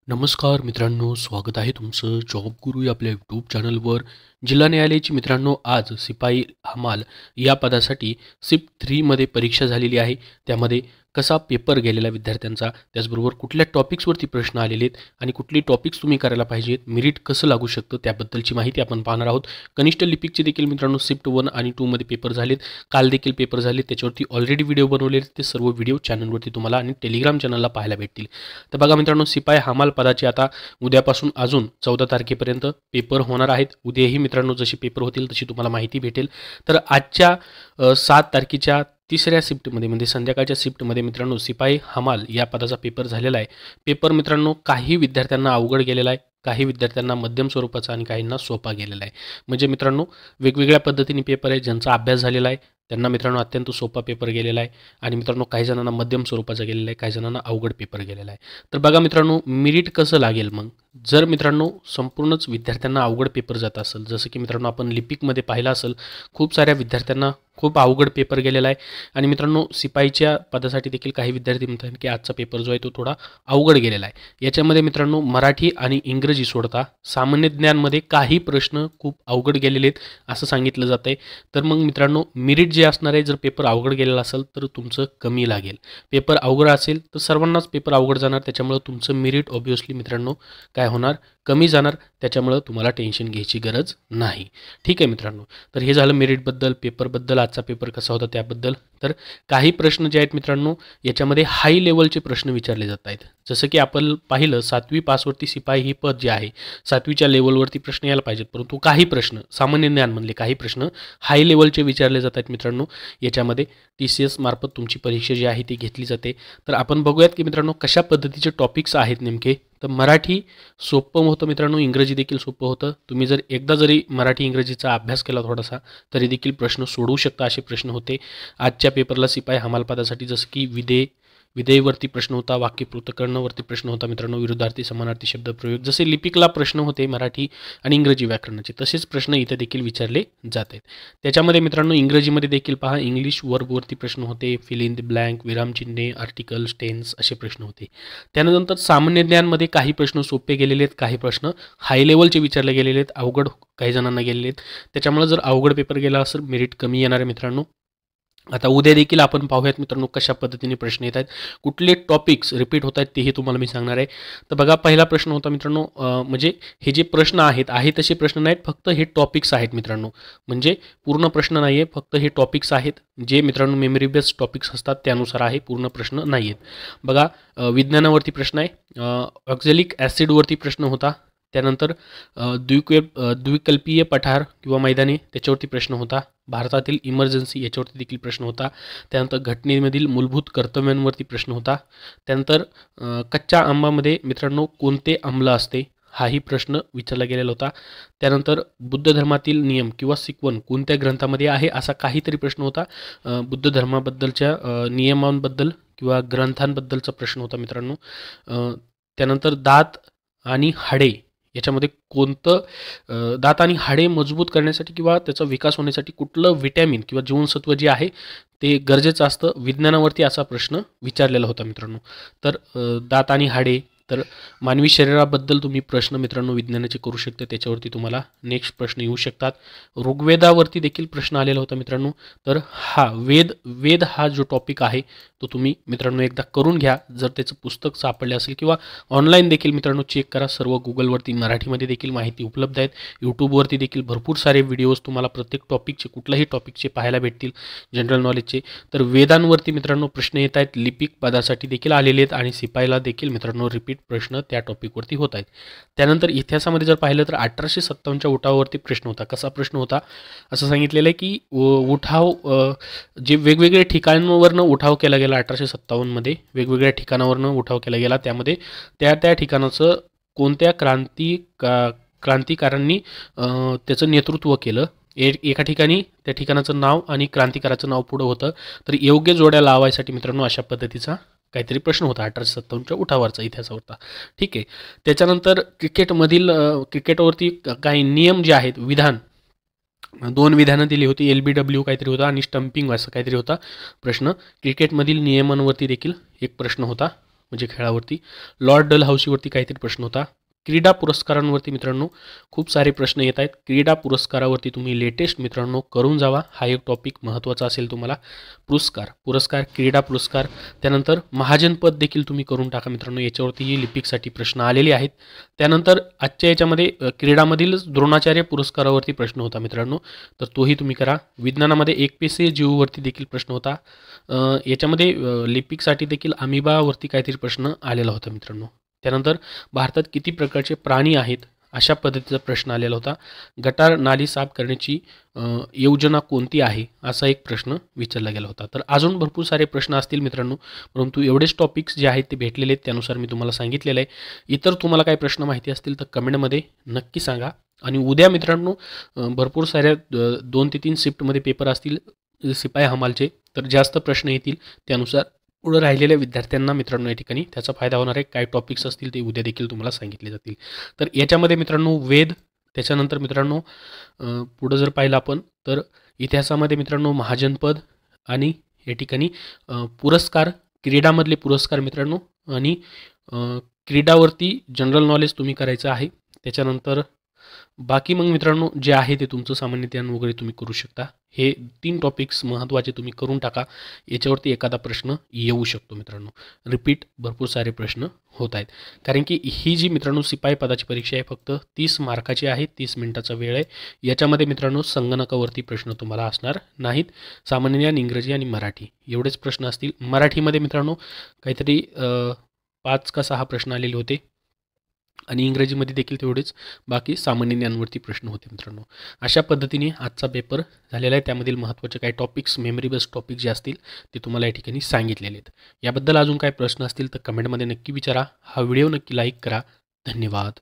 नमस्कार मित्रांनो, स्वागत आहे तुमचं जॉब गुरु या आपल्या यूट्यूब चॅनलवर. जिल्हा न्यायालयाची मित्रांनो आज सिपाई हमाल या पदासाठी सिप 3मध्ये परीक्षा झालेली आहे. त्यामध्ये कसा पेपर गेलेला विद्यार्थ्यांचा, त्याचबरोबर कुठल्या टॉपिक्सवरती प्रश्न आलेले आहेत आणि कुठली टॉपिक्स तुम्ही करायला पाहिजेत, मेरिट कसं लागू शकतं त्याबद्दलची माहिती आपण पाहणार आहोत. कनिष्ठ लिपिकचे देखील मित्रांनो शिफ्ट 1 आणि 2मध्ये पेपर झालेत. काल देखील पेपर झालेत, त्याच्यावरती ऑलरेडी व्हिडिओ बनवलेले, ते सर्व व्हिडिओ चॅनलवरती तुम्हाला आणि टेलिग्राम चॅनलला पाहायला भेटतील. तर बघा मित्रांनो, सिपाई हमाल पदाचे आता उद्यापासून अजून 14 तारखेपर्यंत पेपर होणार आहेत. उद्याही मित्रांनो जसे पेपर होतील तशी तुम्हाला माहिती भेटेल. तर आजच्या 7 तारखेच्या तिसऱ्या शिफ्टमध्ये म्हणजे संध्याकाळच्या शिफ्टमध्ये मित्रांनो सिपाई हमाल या पदाचा पेपर झालेला आहे. पेपर मित्रांनो काही विद्यार्थ्यांना अवघड गेलेला आहे, काही विद्यार्थ्यांना मध्यम स्वरूपाचा आणि काहींना सोपा गेलेला आहे. म्हणजे मित्रांनो वेगवेगळ्या पद्धतीने पेपर आहे. ज्यांचा अभ्यास झालेला आहे त्यांना मित्रांनो अत्यंत सोपा पेपर गेलेला आहे आणि मित्रांनो काही जणांना मध्यम स्वरूपाचा गेलेला आहे, काही जणांना अवघड पेपर गेलेला आहे. तर बघा मित्रांनो मेरिट कसं लागेल मग जर मित्रांनो संपूर्णच विद्यार्थ्यांना अवघड पेपर जात असेल, जसं की मित्रांनो आपण लिपिकमध्ये पाहिलं असेल खूप साऱ्या विद्यार्थ्यांना खूप अवघड पेपर गेलेला आहे. आणि मित्रांनो सिपाईच्या पदासाठी देखील काही विद्यार्थी म्हणतात की आजचा पेपर जो आहे तो थोडा अवघड गेलेला आहे. याच्यामध्ये मित्रांनो मराठी आणि इंग्रजी सोडता सामान्य ज्ञानमध्ये काही प्रश्न खूप अवघड गेलेले आहेत असं सांगितलं जात आहे. तर मग मित्रांनो मेरिट जे असणार आहे, जर पेपर अवघड गेलेला असेल तर तुमचं कमी लागेल. पेपर अवघड असेल तर सर्वांनाच पेपर अवघड जाणार, त्याच्यामुळे तुमचं मेरिट ऑब्व्हियसली मित्रांनो काय होणार, कमी जाणार. त्याच्यामुळे तुम्हाला टेन्शन घ्यायची गरज नाही. ठीक आहे मित्रांनो, तर हे झालं मेरिटबद्दल, पेपरबद्दल, आजचा पेपर कसा होता त्याबद्दल. तर काही प्रश्न जे आहेत मित्रांनो याच्यामध्ये हाय लेवलचे प्रश्न विचारले जात आहेत. जसं की आपण पाहिलं 7वी पासवरती सिपाई ही पद जे आहे 7वीच्या लेवलवरती प्रश्न यायला पाहिजेत, परंतु काही प्रश्न सामान्य ज्ञानमधले काही प्रश्न हाय लेवलचे विचारले जात आहेत मित्रांनो. याच्यामध्ये TCS मार्फत तुमची परीक्षा जी आहे ती घेतली जाते. तर आपण बघूयात की मित्रांनो कशा पद्धतीचे टॉपिक्स आहेत नेमके. तर मराठी सोपं होतं मित्रांनो, इंग्रजी देखील सोपं होतं. तुम्ही जर एकदा जरी मराठी इंग्रजीचा अभ्यास केला थोडासा तरी देखील प्रश्न सोडवू शकता असे प्रश्न होते. आजच्या पेपरला सिपाई हमाल पदासाठी जसं की विधेयवरती प्रश्न होता, वाक्य पृथक्करणवरती प्रश्न होता मित्रांनो, विरुद्धार्थी समानार्थी शब्दप्रयोग, जसे लिपिकला प्रश्न होते मराठी आणि इंग्रजी व्याकरणाचे तसेच प्रश्न इथे देखील विचारले जात आहेत. त्याच्यामध्ये मित्रांनो इंग्रजीमध्ये देखील पहा इंग्लिश वर्बवरती प्रश्न होते, फिल इन द ब्लँक, विरामचिन्हे, आर्टिकल्स, टेन्स असे प्रश्न होते. त्यानंतर सामान्य ज्ञानमध्ये काही प्रश्न सोपे गेलेले आहेत, काही प्रश्न हाय लेवलचे विचारले गेलेले आहेत, अवघड काही जणांना गेलेले आहेत. त्याच्यामुळे जर अवघड पेपर गेला असेल मेरिट कमी येणार आहे मित्रांनो. आता उद्या देखील आपण पाहूयात मित्रांनो कशा पद्धतीने प्रश्न येत आहेत, कुठले टॉपिक्स रिपीट होत आहेत तेही तुम्हाला मी सांगणार आहे. तर बघा पहिला प्रश्न होता मित्रांनो, म्हणजे हे जे प्रश्न आहेत तसे प्रश्न नाहीत, फक्त हे टॉपिक्स आहेत मित्रांनो. म्हणजे पूर्ण प्रश्न नाही आहे, फक्त हे टॉपिक्स आहेत जे मित्रांनो मेमरी बेस्ड टॉपिक्स असतात त्यानुसार आहे, पूर्ण प्रश्न नाही आहेत. बघा विज्ञानावरती प्रश्न आहे, ऑक्झॅलिक ॲसिडवरती प्रश्न होता. त्यानंतर द्विकल्पीय पठार किंवा मैदाने त्याच्यावरती प्रश्न होता. भारतातील इमर्जन्सी याच्यावरती देखील प्रश्न होता. त्यानंतर घटनेमधील मूलभूत कर्तव्यांवरती प्रश्न होता. त्यानंतर कच्च्या आंबामध्ये मित्रांनो कोणते आम्ल असते हाही प्रश्न विचारला गेलेला होता. त्यानंतर बुद्ध धर्मातील नियम किंवा शिकवण कोणत्या ग्रंथामध्ये आहे असा काहीतरी प्रश्न होता. बुद्ध धर्माबद्दलच्या नियमांबद्दल किंवा ग्रंथांबद्दलचा प्रश्न होता मित्रांनो. त्यानंतर दात आणि हाडे याच्यामध्ये कोणतं दात आणि हाडे मजबूत करण्यासाठी किंवा त्याचा विकास होण्यासाठी कुठलं विटॅमिन किंवा जीवनसत्व जे आहे ते गरजेचं असतं विज्ञानावरती असा प्रश्न विचारलेला होता मित्रांनो. तर दात आणि हाडे, तर मानवी शरीराबद्दल तुम्ही प्रश्न मित्रांनो विज्ञानाचे करू शकता, त्याच्यावरती तुम्हाला नेक्स्ट प्रश्न येऊ शकतात. ऋग्वेदावरती देखील प्रश्न आलेला होता मित्रांनो. तर हा वेद हा जो टॉपिक आहे तो तुम्ही मित्रांनो एकदा करून घ्या, जर त्याचं पुस्तक सापडले असेल किंवा ऑनलाईन देखील मित्रांनो चेक करा. सर्व गुगलवरती मराठीमध्ये देखील माहिती उपलब्ध आहेत. यूट्यूबवरती देखील भरपूर सारे व्हिडिओज तुम्हाला प्रत्येक टॉपिकचे कुठल्याही टॉपिकचे पाहायला भेटतील जनरल नॉलेजचे. तर वेदांवरती मित्रांनो प्रश्न येत आहेत, लिपिक पदासाठी देखील आलेले आहेत आणि सिपाईला देखील मित्रांनो रिपीट प्रश्न त्या टॉपिकवरती होत आहेत. त्यानंतर इतिहासामध्ये जर पाहिलं तर 1857च्या उठावावरती प्रश्न होता. कसा प्रश्न होता, असं सांगितलेलं आहे की उठाव जे वेगवेगळ्या ठिकाणांवरनं उठाव केला गेला 1857मध्ये वेगवेगळ्या ठिकाणावरनं उठाव केला गेला. त्यामध्ये त्या ठिकाणाचं कोणत्या क्रांतिकारांनी त्याचं नेतृत्व केलं. एका ठिकाणी त्या ठिकाणाचं नाव आणि क्रांतिकाराचं नाव पुढं होतं. तर योग्य जोड्या लावायसाठी मित्रांनो अशा पद्धतीचा काहीतरी प्रश्न होता 1857च्या उठावाचा इतिहासावरचा. ठीक आहे. त्याच्यानंतर क्रिकेटवरती काही नियम जे आहेत, विधान 2 विधानं दिली होती, LBW काहीतरी होता आणि स्टंपिंग असं काहीतरी होता प्रश्न. क्रिकेटमधील नियमांवरती देखील एक प्रश्न होता. म्हणजे खेळावरती. लॉर्ड डलहौसीवरती काहीतरी प्रश्न होता. क्रीडा पुरस्कारांवरती मित्रांनो खूप सारे प्रश्न येत आहेत. क्रीडा पुरस्कारावरती तुम्ही लेटेस्ट मित्रांनो करून जावा. हा एक टॉपिक महत्त्वाचा असेल तुम्हाला. पुरस्कार क्रीडा पुरस्कार, त्यानंतर महाजनपद देखील तुम्ही करून टाका मित्रांनो. याच्यावरतीही लिपिकसाठी प्रश्न आलेले आहेत. त्यानंतर आजच्या याच्यामध्ये क्रीडामधील द्रोणाचार्य पुरस्कारावरती प्रश्न होता मित्रांनो, तर तोही तुम्ही करा. विज्ञानामध्ये एकपेशीय जीववरती देखील प्रश्न होता. याच्यामध्ये लिपिकसाठी देखील अमिबावरती काहीतरी प्रश्न आलेला होता मित्रांनो. त्यानंतर भारतात किती प्रकारचे प्राणी आहेत अशा पद्धतीचा प्रश्न आलेला होता. गटार नाली साफ करण्याची योजना कोणती आहे असा एक प्रश्न विचारला गेला होता. तर अजून भरपूर सारे प्रश्न असतील मित्रांनो, परंतु एवढेच टॉपिक्स जे आहेत ते भेटलेले आहेत, त्यानुसार मी तुम्हाला सांगितलेलं आहे. इतर तुम्हाला काही प्रश्न माहिती असतील तर कमेंटमध्ये नक्की सांगा. आणि उद्या मित्रांनो भरपूर साऱ्या 2 ते 3 शिफ्टमध्ये पेपर असतील शिपाई हमालचे, तर जास्त प्रश्न येतील. त्यानुसार पुढे राहिलेल्या विद्यार्थ्यांना मित्रांनो या ठिकाणी त्याचा फायदा होणार आहे. काही टॉपिक्स असतील ते उद्या देखील तुम्हाला सांगितले जातील. तर याच्यामध्ये मित्रांनो वेद, त्याच्यानंतर मित्रांनो पुढं जर पाहिलं आपण तर इतिहासामध्ये मित्रांनो महाजनपद आणि या ठिकाणी पुरस्कार, क्रीडामधले पुरस्कार मित्रांनो, आणि क्रीडावरती जनरल नॉलेज तुम्ही करायचं आहे. त्याच्यानंतर बाकी मग मित्रांनो जे आहे ते तुमचं सामान्य ज्ञान वगैरे तुम्ही करू शकता. हे 3 टॉपिक्स महत्त्वाचे तुम्ही करून टाका. याच्यावरती एखादा प्रश्न येऊ शकतो मित्रांनो. रिपीट भरपूर सारे प्रश्न होत आहेत, कारण की ही जी मित्रांनो शिपाई पदाची परीक्षा आहे फक्त 30 मार्काची आहे. 30 मिनिटाचा वेळ आहे. याच्यामध्ये मित्रांनो संगणकावरती प्रश्न तुम्हाला असणार नाहीत. सामान्य ज्ञान, इंग्रजी आणि मराठी एवढेच प्रश्न असतील. मराठीमध्ये मित्रांनो काहीतरी 5 का 6 प्रश्न आलेले होते आणि इंग्रजीमध्ये देखील तेवढेच. बाकी सामान्य ज्ञानवरती प्रश्न होते मित्रांनो. अशा पद्धतीने आजचा पेपर झालेला आहे. त्यामधील महत्त्वाचे काही टॉपिक्स, मेमरी बेस्ड टॉपिक जे असतील ते तुम्हाला या ठिकाणी सांगितलेले आहेत. याबद्दल अजून काही प्रश्न असतील तर कमेंटमध्ये नक्की विचारा. हा व्हिडिओ नक्की लाईक करा. धन्यवाद.